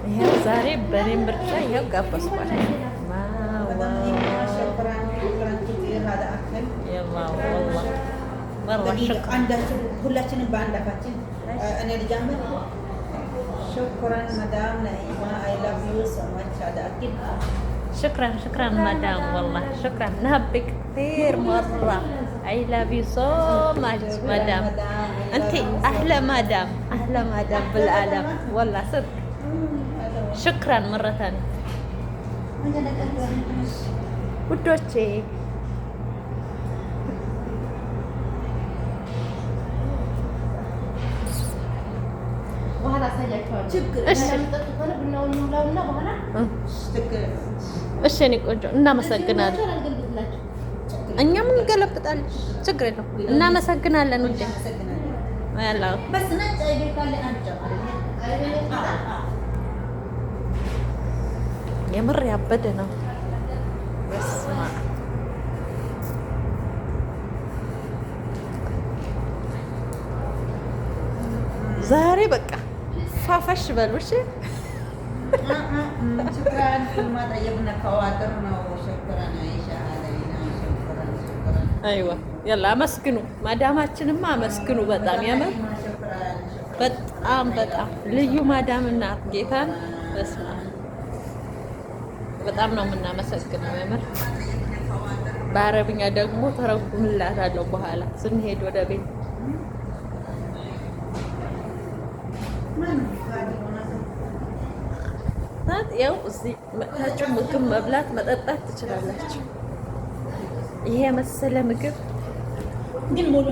ይኸው ዛሬ በእኔ ምርጫ ይኸው ጋበዝኳቸው። ሁላችንም በአንድ አፋችን እኔ ልጀምር። ሹክራን መዳም ነኢማ አይ ላቭ ዩ ሶ ማች هذا اكيد شكرا مدام والله شكرا نحبك كثير مرة I love you so much مدام انت احلى مدام بالعالم والله صدق شكرا مرة ثانية ውዶቼ እሺ እኔ ቆንጆ እናመሰግናለን። እኛም እንገለብጣለን፣ ችግር የለውም። እናመሰግናለን ውዴ። ያላው የምር ያበደ ነው። በስመ አብ ዛሬ በቃ ፋፋሽ በሉ እሺ። شكرا كل ما طيبنا خواطرنا وشكرا عائشة علينا شكرا አይዋ ያላ አመስግኑ፣ ማዳማችንማ አመስግኑ። በጣም ያመር በጣም ልዩ ማዳም እናት ጌታን በስመ አብ በጣም ነው የምናመሰግነው። ያመር በአረብኛ ደግሞ ተረጉምላታለሁ በኋላ ስንሄድ ወደ ቤት። ያው እዚህ መጥታችሁ ምግብ መብላት መጠጣት ትችላላችሁ። ይሄ የመሰለ ምግብ ግን ሙሉ